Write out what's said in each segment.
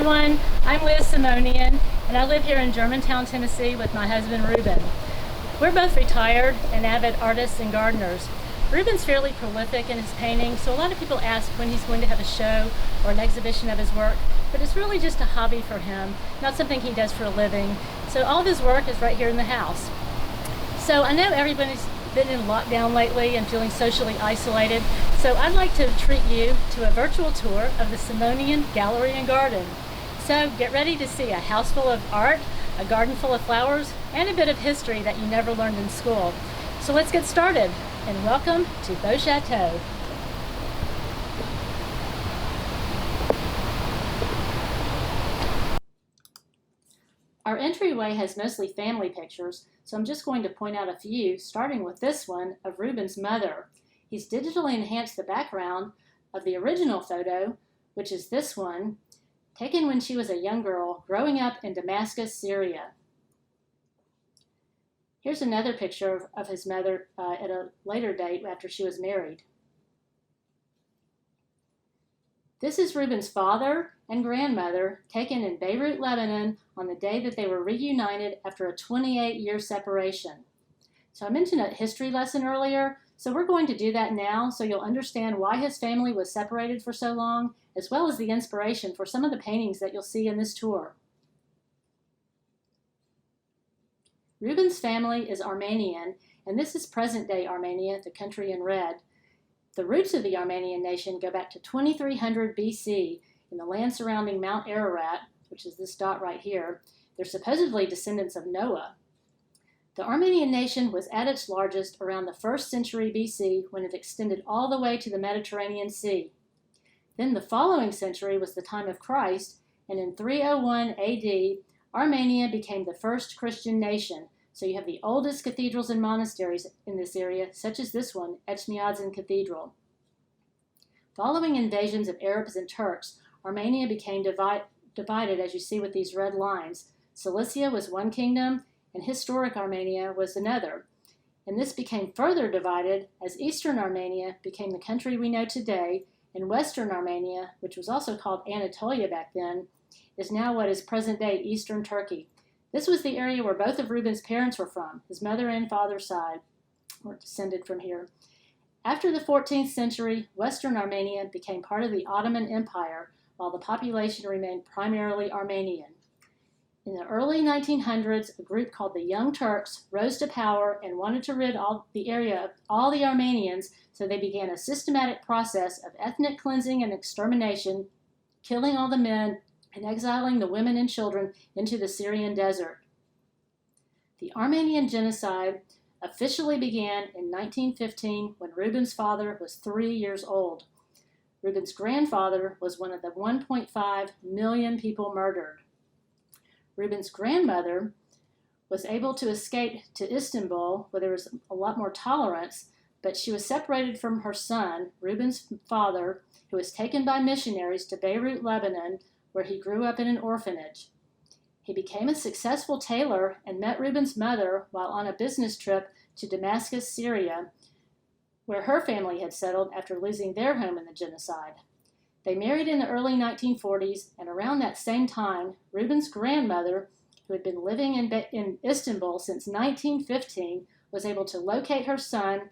everyone, I'm Simonian, and I live here in Germantown, Tennessee with my husband Rouben. We're both retired and avid artists and gardeners. Rouben's fairly prolific in his painting, so a lot of people ask when he's going to have a show or an exhibition of his work, but it's really just a hobby for him, not something he does for a living. So all of his work is right here in the house. So I know everybody's been in lockdown lately and feeling socially isolated, so I'd like to treat you to a virtual tour of the Simonian Gallery and Garden. So get ready to see a house full of art, a garden full of flowers, and a bit of history that you never learned in school. So let's get started, and welcome to Beau Chateau. Our entryway has mostly family pictures, so I'm just going to point out a few, starting with this one of Rouben's mother. He's digitally enhanced the background of the original photo, which is this one, taken when she was a young girl growing up in Damascus, Syria. Here's another picture of his mother at a later date after she was married. This is Rouben's father and grandmother taken in Beirut, Lebanon on the day that they were reunited after a 28-year separation. So I mentioned a history lesson earlier, so we're going to do that now so you'll understand why his family was separated for so long, as well as the inspiration for some of the paintings that you'll see in this tour. Rouben's family is Armenian, and this is present-day Armenia, the country in red. The roots of the Armenian nation go back to 2300 BC in the land surrounding Mount Ararat, which is this dot right here. They're supposedly descendants of Noah. The Armenian nation was at its largest around the 1st century BC when it extended all the way to the Mediterranean Sea. Then the following century was the time of Christ, and in 301 AD, Armenia became the first Christian nation. So you have the oldest cathedrals and monasteries in this area, such as this one, Etchmiadzin Cathedral. Following invasions of Arabs and Turks, Armenia became divided, as you see with these red lines. Cilicia was one kingdom, and historic Armenia was another. And this became further divided as Eastern Armenia became the country we know today, and Western Armenia, which was also called Anatolia back then, is now what is present-day Eastern Turkey. This was the area where both of Rouben's parents were from. His mother and father's side were descended from here. After the 14th century, Western Armenia became part of the Ottoman Empire, while the population remained primarily Armenian. In the early 1900s, a group called the Young Turks rose to power and wanted to rid the area of all the Armenians, so they began a systematic process of ethnic cleansing and extermination, killing all the men, and exiling the women and children into the Syrian desert. The Armenian genocide officially began in 1915 when Rouben's father was 3 years old. Rouben's grandfather was one of the 1.5 million people murdered. Rouben's grandmother was able to escape to Istanbul, where there was a lot more tolerance, but she was separated from her son, Rouben's father, who was taken by missionaries to Beirut, Lebanon, where he grew up in an orphanage. He became a successful tailor and met Rouben's mother while on a business trip to Damascus, Syria, where her family had settled after losing their home in the genocide. They married in the early 1940s, and around that same time, Rouben's grandmother, who had been living in Istanbul since 1915, was able to locate her son,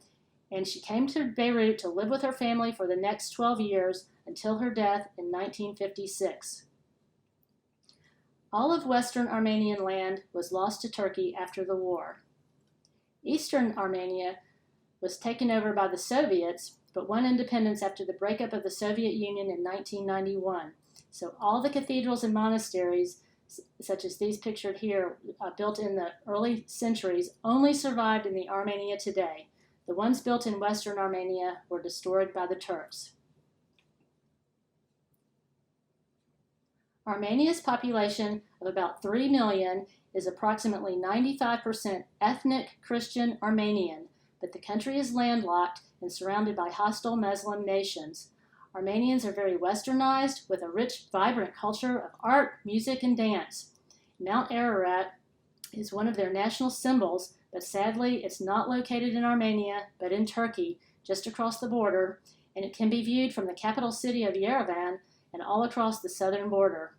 and she came to Beirut to live with her family for the next 12 years until her death in 1956. All of Western Armenian land was lost to Turkey after the war. Eastern Armenia was taken over by the Soviets, but won independence after the breakup of the Soviet Union in 1991. So all the cathedrals and monasteries, such as these pictured here, built in the early centuries, only survived in the Armenia today. The ones built in Western Armenia were destroyed by the Turks. Armenia's population of about 3 million is approximately 95% ethnic Christian Armenian, but the country is landlocked and surrounded by hostile Muslim nations. Armenians are very westernized with a rich, vibrant culture of art, music, and dance. Mount Ararat is one of their national symbols, but sadly it's not located in Armenia, but in Turkey, just across the border, and it can be viewed from the capital city of Yerevan and all across the southern border.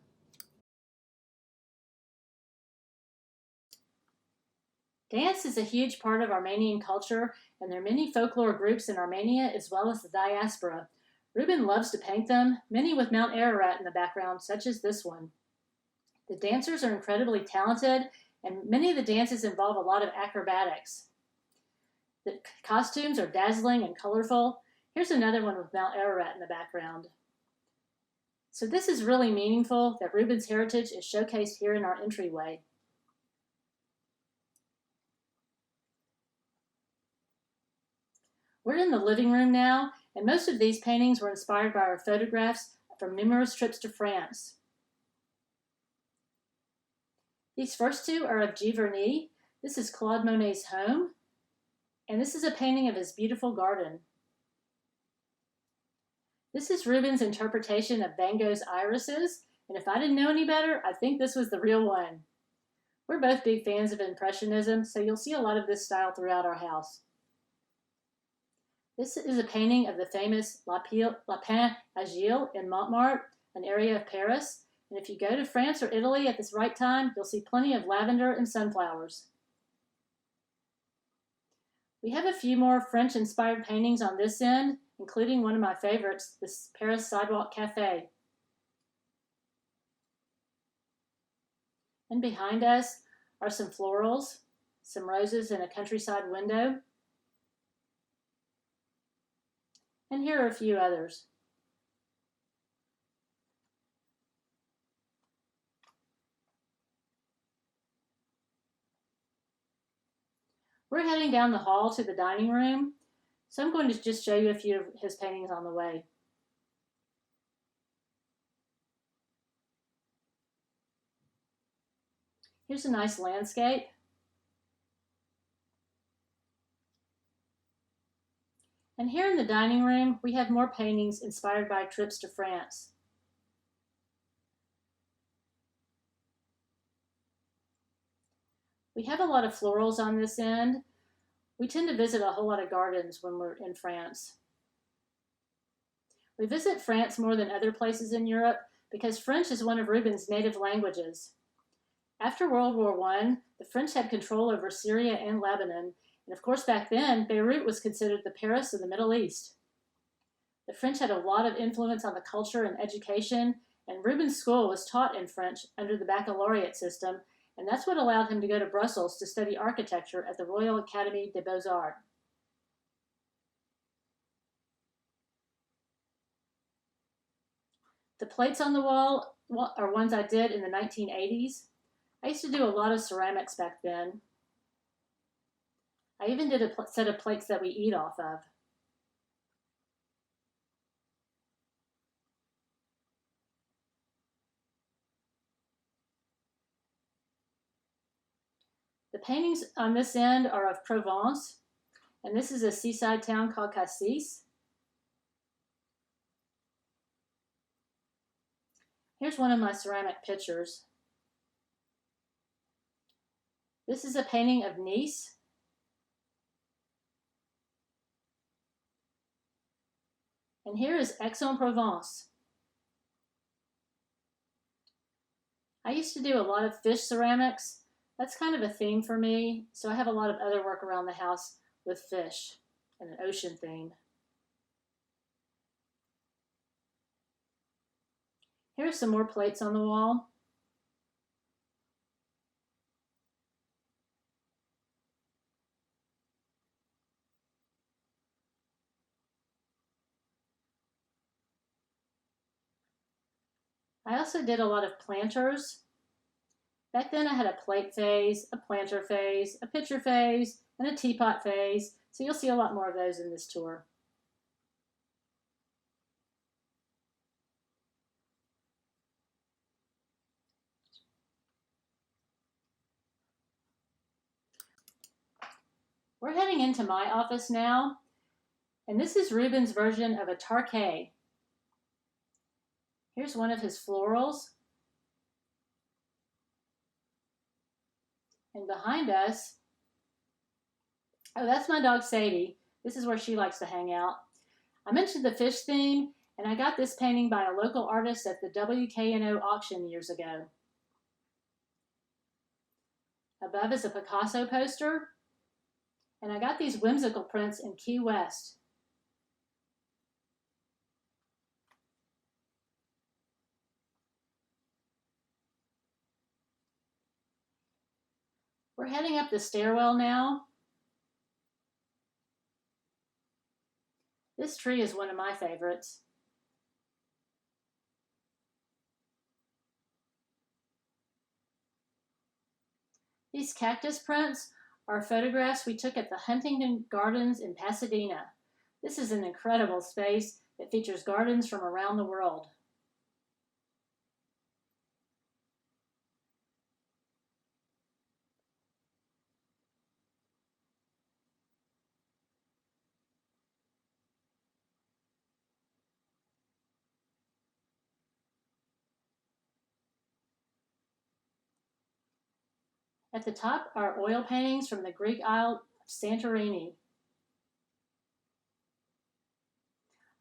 Dance is a huge part of Armenian culture, and there are many folklore groups in Armenia as well as the diaspora. Rouben loves to paint them, many with Mount Ararat in the background, such as this one. The dancers are incredibly talented, and many of the dances involve a lot of acrobatics. The costumes are dazzling and colorful. Here's another one with Mount Ararat in the background. So this is really meaningful that Rouben's heritage is showcased here in our entryway. We're in the living room now, and most of these paintings were inspired by our photographs from numerous trips to France. These first two are of Giverny. This is Claude Monet's home, and this is a painting of his beautiful garden. This is Rouben's interpretation of Van Gogh's irises, and if I didn't know any better, I think this was the real one. We're both big fans of Impressionism, so you'll see a lot of this style throughout our house. This is a painting of the famous Lapin Agile in Montmartre, an area of Paris, and if you go to France or Italy at this right time, you'll see plenty of lavender and sunflowers. We have a few more French-inspired paintings on this end, including one of my favorites, this Paris Sidewalk Cafe. And behind us are some florals, some roses in a countryside window. And here are a few others. We're heading down the hall to the dining room, so I'm going to just show you a few of his paintings on the way. Here's a nice landscape. And here in the dining room, we have more paintings inspired by trips to France. We have a lot of florals on this end. We tend to visit a whole lot of gardens when we're in France. We visit France more than other places in Europe because French is one of Rouben's native languages. After World War I, the French had control over Syria and Lebanon, and of course back then, Beirut was considered the Paris of the Middle East. The French had a lot of influence on the culture and education, and Rouben's school was taught in French under the baccalaureate system, and that's what allowed him to go to Brussels to study architecture at the Royal Academy des Beaux-Arts. The plates on the wall are ones I did in the 1980s. I used to do a lot of ceramics back then. I even did a set of plates that we eat off of. The paintings on this end are of Provence, and this is a seaside town called Cassis. Here's one of my ceramic pictures. This is a painting of Nice. And here is Aix-en-Provence. I used to do a lot of fish ceramics. That's kind of a theme for me, so I have a lot of other work around the house with fish and an ocean theme. Here are some more plates on the wall. I also did a lot of planters. Back then I had a plate phase, a planter phase, a pitcher phase, and a teapot phase, so you'll see a lot more of those in this tour. We're heading into my office now, and this is Rouben's version of a tarquet. Here's one of his florals. And behind us, oh, that's my dog Sadie. This is where she likes to hang out. I mentioned the fish theme, and I got this painting by a local artist at the WKNO auction years ago. Above is a Picasso poster. And I got these whimsical prints in Key West. We're heading up the stairwell now. This tree is one of my favorites. These cactus prints are photographs we took at the Huntington Gardens in Pasadena. This is an incredible space that features gardens from around the world. At the top are oil paintings from the Greek isle of Santorini.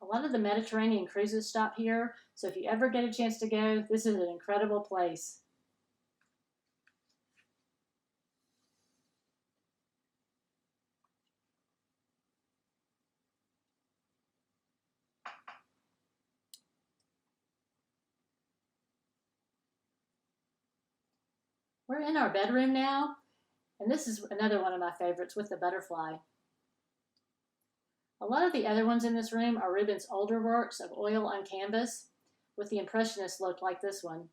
A lot of the Mediterranean cruises stop here, so if you ever get a chance to go, this is an incredible place. We're in our bedroom now, and this is another one of my favorites with the butterfly. A lot of the other ones in this room are Rouben's older works of oil on canvas with the impressionist look like this one.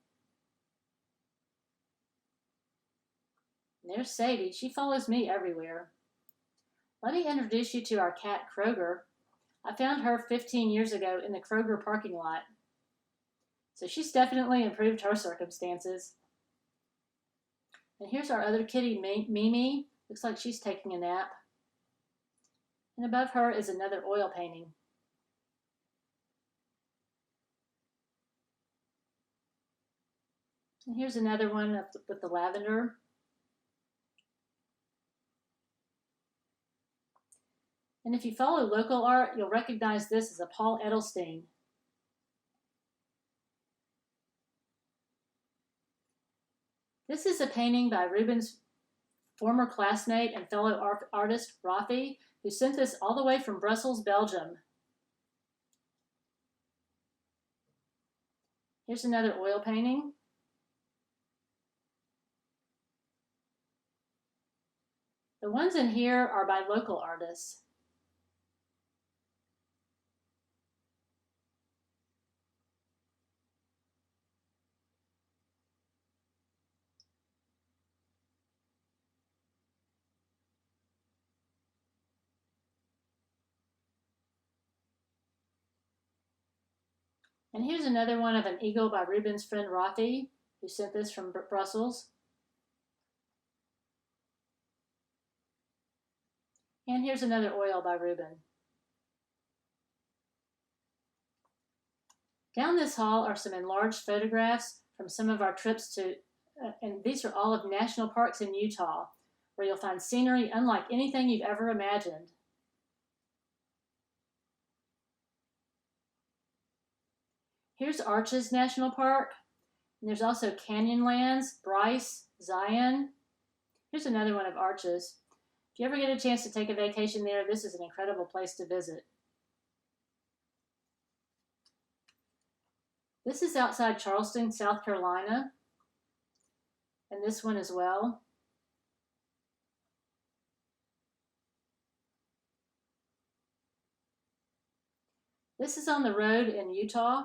And there's Sadie. She follows me everywhere. Let me introduce you to our cat Kroger. I found her 15 years ago in the Kroger parking lot. So she's definitely improved her circumstances. And here's our other kitty, Mimi. Looks like she's taking a nap. And above her is another oil painting. And here's another one with the lavender. And if you follow local art, you'll recognize this as a Paul Edelstein. This is a painting by Rouben's former classmate and fellow artist, Rafi, who sent this all the way from Brussels, Belgium. Here's another oil painting. The ones in here are by local artists. And here's another one of an eagle by Rouben's friend Rafi, who sent this from Brussels. And here's another oil by Rouben. Down this hall are some enlarged photographs from some of our trips to, and these are all of national parks in Utah, where you'll find scenery unlike anything you've ever imagined. Here's Arches National Park, and there's also Canyonlands, Bryce, Zion. Here's another one of Arches. If you ever get a chance to take a vacation there, this is an incredible place to visit. This is outside Charleston, South Carolina, and this one as well. This is on the road in Utah.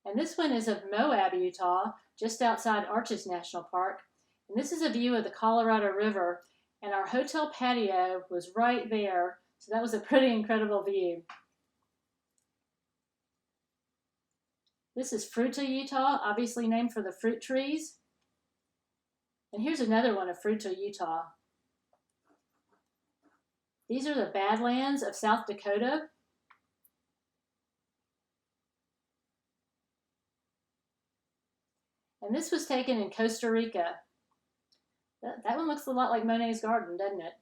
And this one is of Moab, Utah, just outside Arches National Park. And this is a view of the Colorado River, and our hotel patio was right there, so that was a pretty incredible view. This is Fruita, Utah, obviously named for the fruit trees. And here's another one of Fruita, Utah. These are the Badlands of South Dakota. And this was taken in Costa Rica. That one looks a lot like Monet's garden, doesn't it?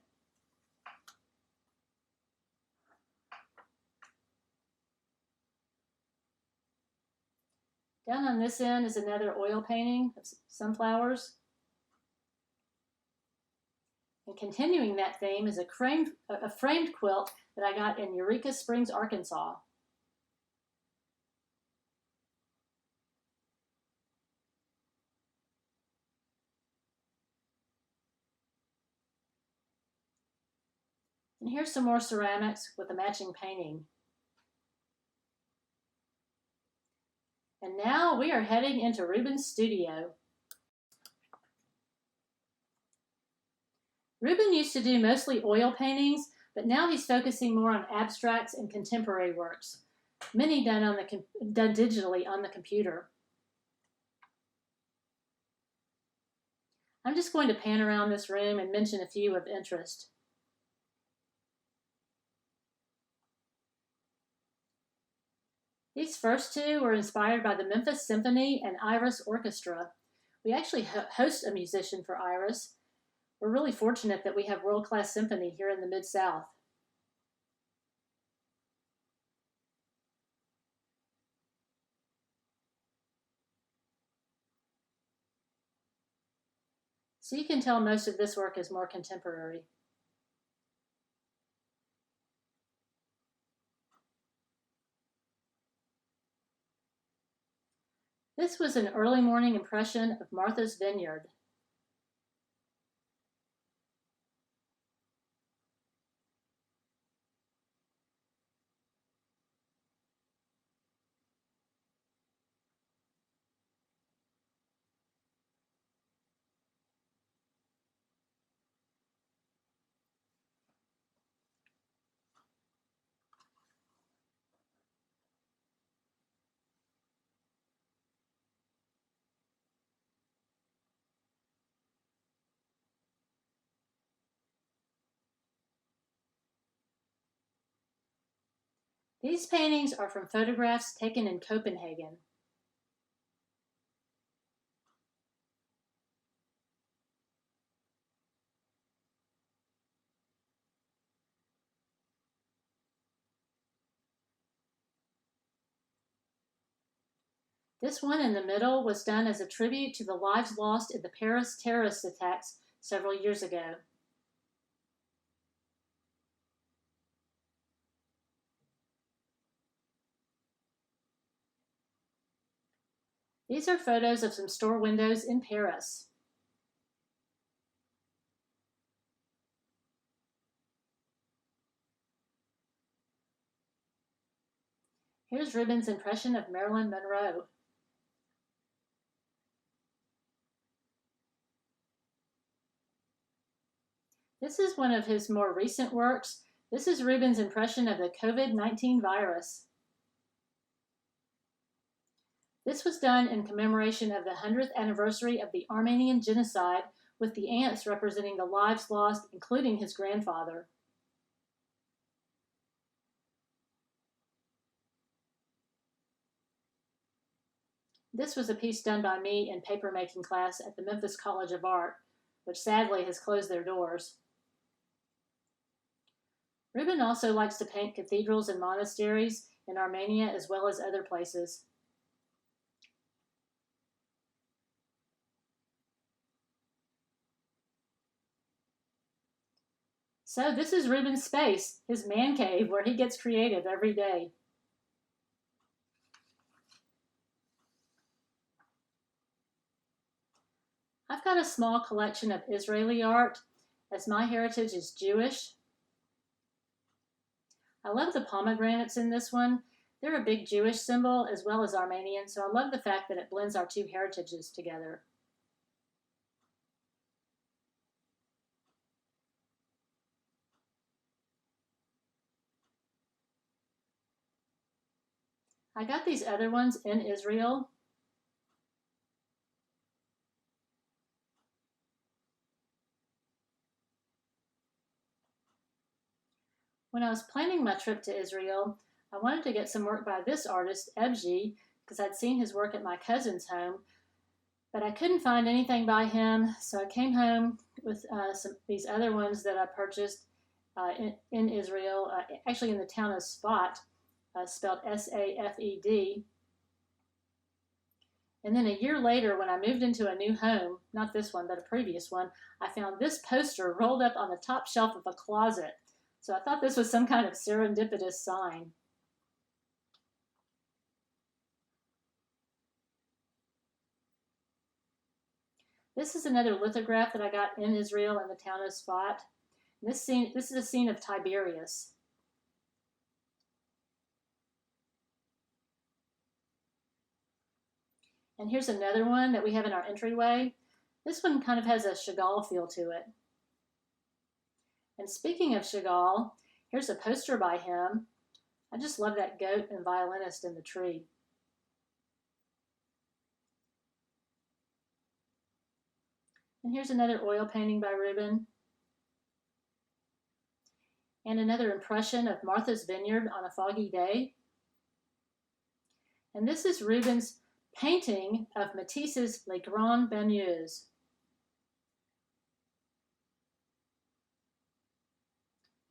Down on this end is another oil painting of sunflowers. And continuing that theme is a framed quilt that I got in Eureka Springs, Arkansas. And here's some more ceramics with a matching painting. And now we are heading into Rouben's studio. Rouben used to do mostly oil paintings, but now he's focusing more on abstracts and contemporary works, many done digitally on the computer. I'm just going to pan around this room and mention a few of interest. These first two were inspired by the Memphis Symphony and Iris Orchestra. We actually host a musician for Iris. We're really fortunate that we have world-class symphony here in the Mid-South. So you can tell most of this work is more contemporary. This was an early morning impression of Martha's Vineyard. These paintings are from photographs taken in Copenhagen. This one in the middle was done as a tribute to the lives lost in the Paris terrorist attacks several years ago. These are photos of some store windows in Paris. Here's Rouben's impression of Marilyn Monroe. This is one of his more recent works. This is Rouben's impression of the COVID-19 virus. This was done in commemoration of the 100th anniversary of the Armenian genocide, with the ants representing the lives lost, including his grandfather. This was a piece done by me in papermaking class at the Memphis College of Art, which sadly has closed their doors. Rouben also likes to paint cathedrals and monasteries in Armenia as well as other places. So this is Rouben's space, his man cave, where he gets creative every day. I've got a small collection of Israeli art, as my heritage is Jewish. I love the pomegranates in this one. They're a big Jewish symbol as well as Armenian, so I love the fact that it blends our two heritages together. I got these other ones in Israel. When I was planning my trip to Israel, I wanted to get some work by this artist, Ebji, because I'd seen his work at my cousin's home, but I couldn't find anything by him, so I came home with these other ones that I purchased in Israel, actually in the town of Safed, spelled S-A-F-E-D. And then a year later, when I moved into a new home, not this one, but a previous one, I found this poster rolled up on the top shelf of a closet. So I thought this was some kind of serendipitous sign. This is another lithograph that I got in Israel in the town of Sfat. This is a scene of Tiberias. And here's another one that we have in our entryway. This one kind of has a Chagall feel to it. And speaking of Chagall, here's a poster by him. I just love that goat and violinist in the tree. And here's another oil painting by Rouben. And another impression of Martha's Vineyard on a foggy day. And this is Rouben's painting of Matisse's Les Grandes Baigneuses.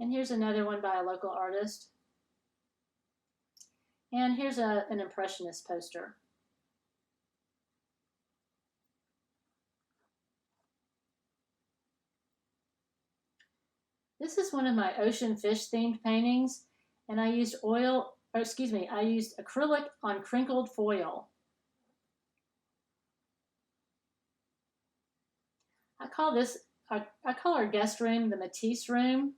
And here's another one by a local artist. And here's an Impressionist poster. This is one of my ocean fish themed paintings, and I used I used acrylic on crinkled foil. I call our guest room the Matisse room.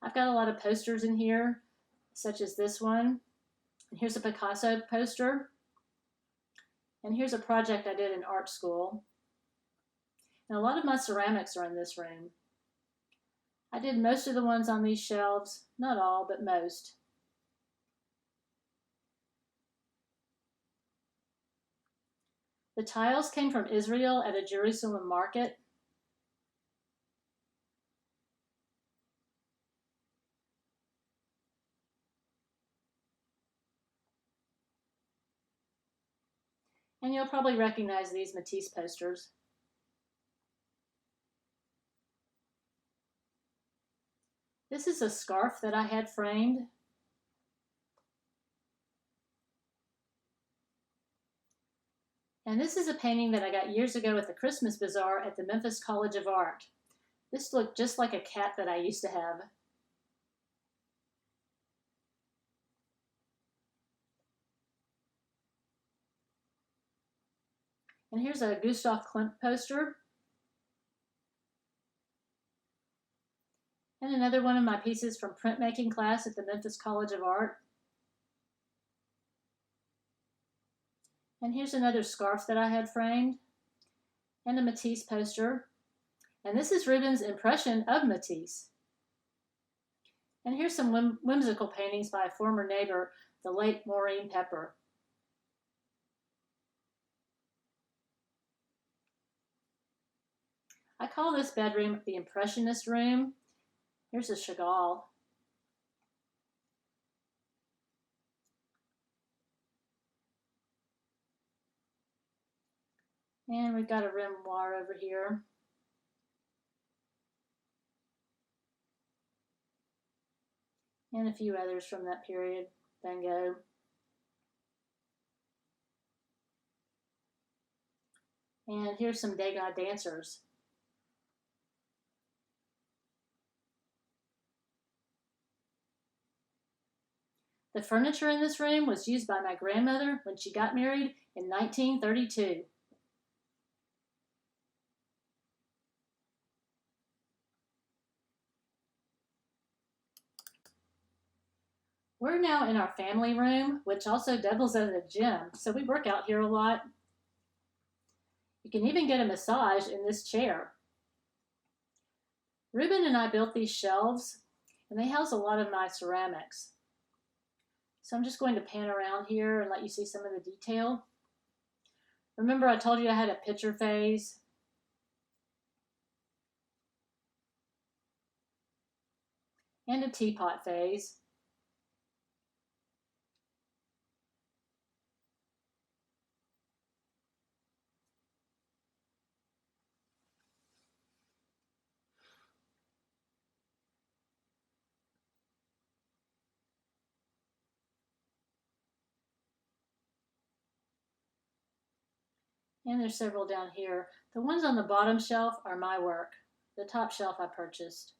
I've got a lot of posters in here, such as this one. And here's a Picasso poster. And here's a project I did in art school. And a lot of my ceramics are in this room. I did most of the ones on these shelves, not all, but most. The tiles came from Israel at a Jerusalem market. And you'll probably recognize these Matisse posters. This is a scarf that I had framed. And this is a painting that I got years ago at the Christmas Bazaar at the Memphis College of Art. This looked just like a cat that I used to have. And here's a Gustav Klimt poster. And another one of my pieces from printmaking class at the Memphis College of Art. And here's another scarf that I had framed. And a Matisse poster. And this is Rouben's impression of Matisse. And here's some whimsical paintings by a former neighbor, the late Maureen Pepper. I call this bedroom the Impressionist room. Here's a Chagall. And we've got a Renoir over here. And a few others from that period. Van Gogh. And here's some Degas dancers. The furniture in this room was used by my grandmother when she got married in 1932. We're now in our family room, which also doubles as a gym, so we work out here a lot. You can even get a massage in this chair. Rouben and I built these shelves, and they house a lot of my ceramics. So I'm just going to pan around here and let you see some of the detail. Remember I told you I had a picture phase? And a teapot phase. And there's several down here. The ones on the bottom shelf are my work. The top shelf I purchased.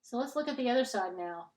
So let's look at the other side now.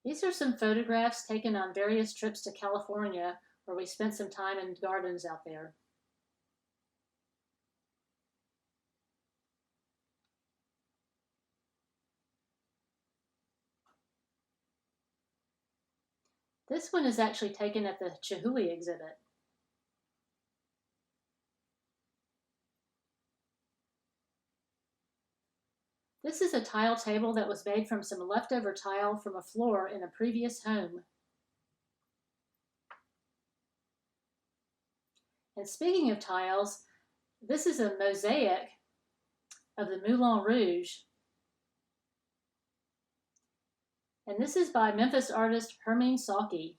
These are some photographs taken on various trips to California where we spent some time in gardens out there. This one is actually taken at the Chihuly exhibit. This is a tile table that was made from some leftover tile from a floor in a previous home. And speaking of tiles, this is a mosaic of the Moulin Rouge. And this is by Memphis artist Hermine Salke.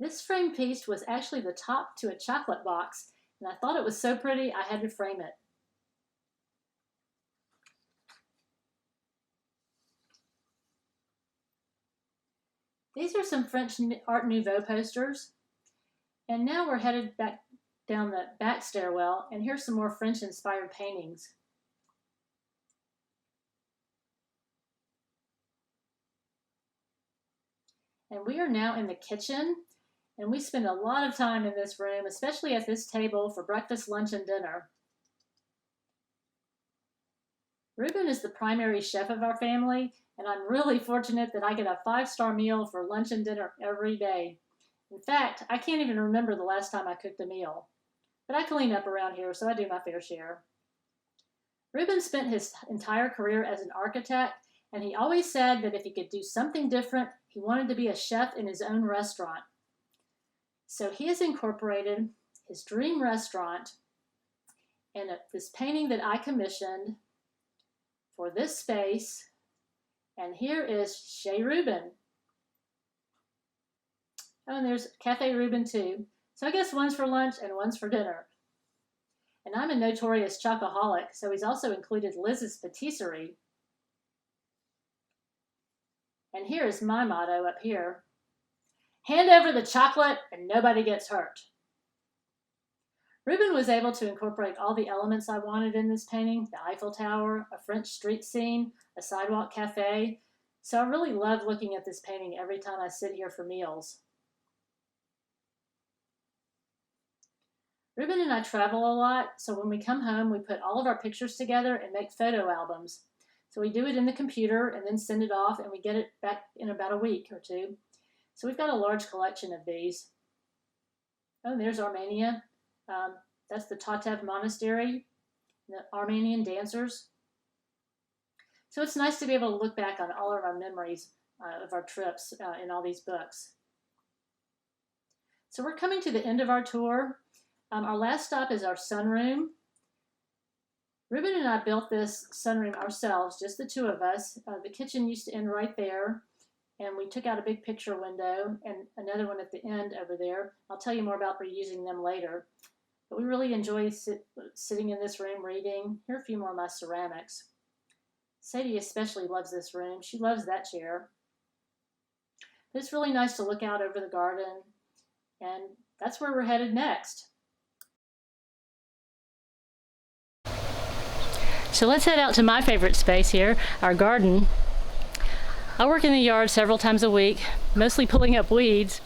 This frame piece was actually the top to a chocolate box, and I thought it was so pretty I had to frame it. These are some French Art Nouveau posters, and now we're headed back down the back stairwell, and here's some more French-inspired paintings. And we are now in the kitchen, and we spend a lot of time in this room, especially at this table for breakfast, lunch, and dinner. Rouben is the primary chef of our family, and I'm really fortunate that I get a 5-star meal for lunch and dinner every day. In fact, I can't even remember the last time I cooked a meal. But I clean up around here, so I do my fair share. Rouben spent his entire career as an architect, and he always said that if he could do something different, he wanted to be a chef in his own restaurant. So he has incorporated his dream restaurant in this painting that I commissioned for this space. And here is Chez Rouben. Oh, and there's Cafe Rouben too. So I guess one's for lunch and one's for dinner. And I'm a notorious chocoholic, so he's also included Liz's Patisserie. And here is my motto up here. Hand over the chocolate and nobody gets hurt. Rouben was able to incorporate all the elements I wanted in this painting, the Eiffel Tower, a French street scene, a sidewalk cafe. So I really love looking at this painting every time I sit here for meals. Rouben and I travel a lot, so when we come home, we put all of our pictures together and make photo albums. So we do it in the computer and then send it off, and we get it back in about a week or two. So we've got a large collection of these. Oh, and there's Armenia. That's the Tatev Monastery, the Armenian dancers. So it's nice to be able to look back on all of our memories of our trips in all these books. So we're coming to the end of our tour. Our last stop is our sunroom. Rouben and I built this sunroom ourselves, just the two of us. The kitchen used to end right there, and we took out a big picture window and another one at the end over there. I'll tell you more about reusing them later. But we really enjoy sitting in this room reading. Here are a few more of my ceramics. Sadie especially loves this room. She loves that chair. But it's really nice to look out over the garden, and that's where we're headed next. So let's head out to my favorite space here, our garden. I work in the yard several times a week, mostly pulling up weeds,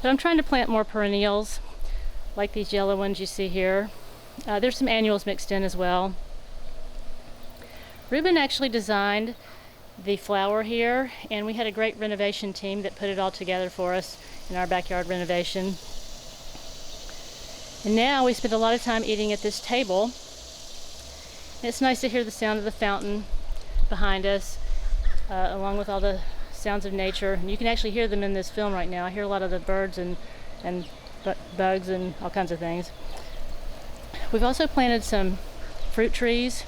But I'm trying to plant more perennials, like these yellow ones you see here. There's some annuals mixed in as well. Rouben actually designed the flower here, and we had a great renovation team that put it all together for us in our backyard renovation. And now we spend a lot of time eating at this table. And it's nice to hear the sound of the fountain behind us, along with all the sounds of nature. And you can actually hear them in this film right now. I hear a lot of the birds and bugs and all kinds of things. We've also planted some fruit trees,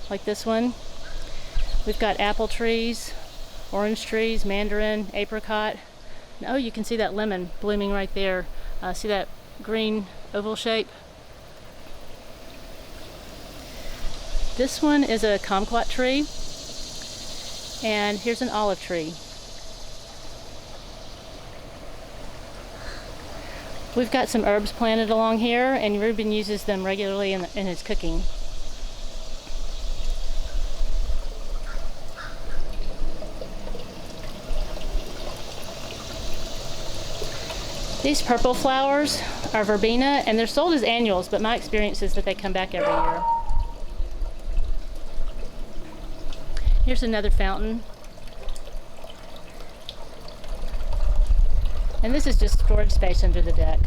like this one. We've got apple trees, orange trees, mandarin, apricot. And oh, you can see that lemon blooming right there. See that green oval shape? This one is a kumquat tree, and here's an olive tree. We've got some herbs planted along here, and Rouben uses them regularly in his cooking. These purple flowers are verbena, and they're sold as annuals, but my experience is that they come back every year. Here's another fountain. And this is just storage space under the deck.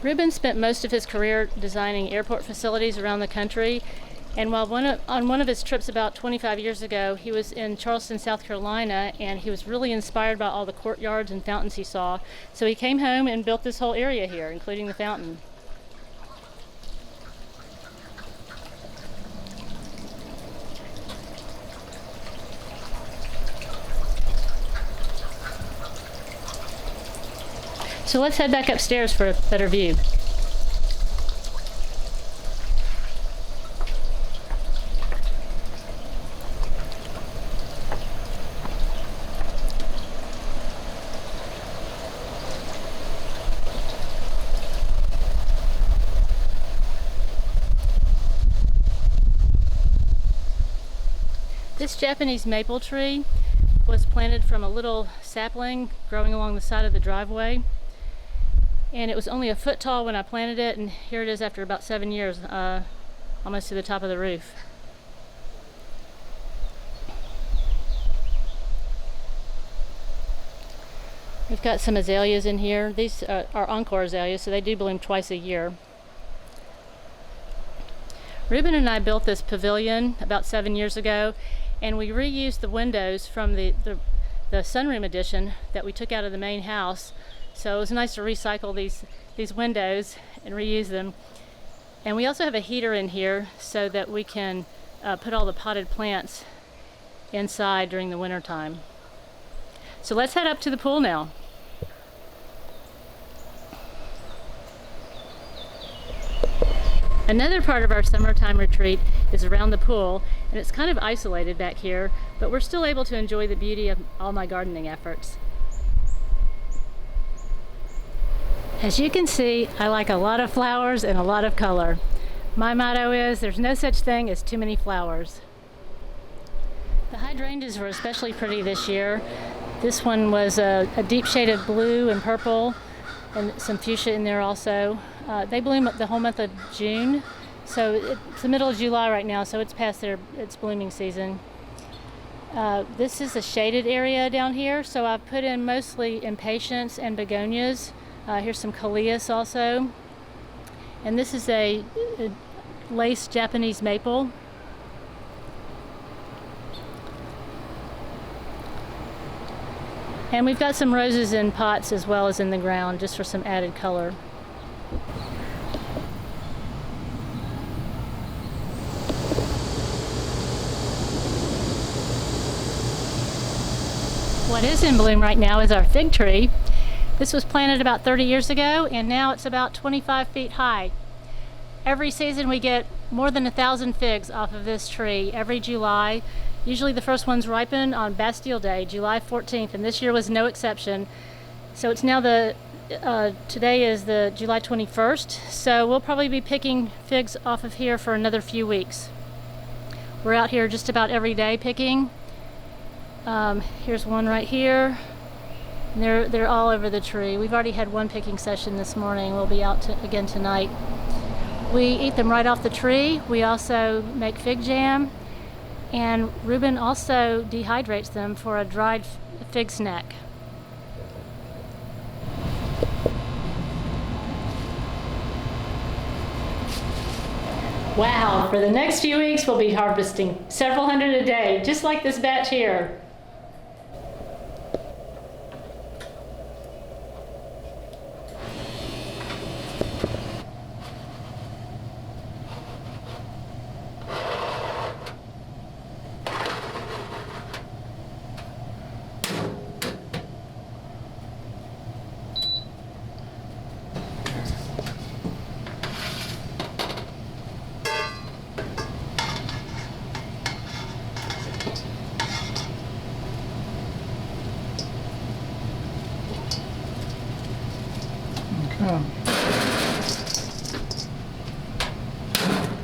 Rouben spent most of his career designing airport facilities around the country. And while on one of his trips about 25 years ago, he was in Charleston, South Carolina, and he was really inspired by all the courtyards and fountains he saw. So he came home and built this whole area here, including the fountain. So let's head back upstairs for a better view. This Japanese maple tree was planted from a little sapling growing along the side of the driveway, and it was only a foot tall when I planted it, and here it is after about 7 years, almost to the top of the roof. We've got some azaleas in here. These are encore azaleas, so they do bloom twice a year. Rouben and I built this pavilion about 7 years ago, and we reused the windows from the sunroom addition that we took out of the main house. So it was nice to recycle these windows and reuse them. And we also have a heater in here so that we can put all the potted plants inside during the winter time. So let's head up to the pool now. Another part of our summertime retreat is around the pool, and it's kind of isolated back here, but we're still able to enjoy the beauty of all my gardening efforts. As you can see, I like a lot of flowers and a lot of color. My motto is, there's no such thing as too many flowers. The hydrangeas were especially pretty this year. This one was a deep shade of blue and purple, and some fuchsia in there also. They bloom the whole month of June, so it's the middle of July right now, so it's past its blooming season. This is a shaded area down here, so I've put in mostly impatiens and begonias. Here's some coleus also, and this is a lace Japanese maple. And we've got some roses in pots as well as in the ground, just for some added color. What is in bloom right now is our fig tree. This was planted about 30 years ago, and now it's about 25 feet high. Every season we get more than 1,000 figs off of this tree every July. Usually the first ones ripen on Bastille Day, July 14th, and this year was no exception. So it's now today is the July 21st, so we'll probably be picking figs off of here for another few weeks. We're out here just about every day picking. Here's one right here. And they're all over the tree. We've already had one picking session this morning. We'll be out again tonight. We eat them right off the tree. We also make fig jam, and Rouben also dehydrates them for a dried fig snack. Wow, for the next few weeks we'll be harvesting several hundred a day, just like this batch here.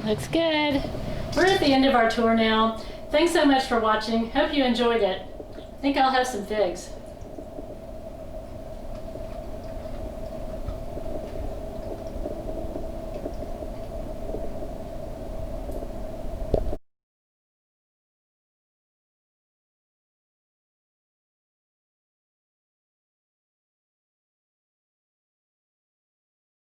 Looks good. We're at the end of our tour now. Thanks so much for watching. Hope you enjoyed it. I think I'll have some figs.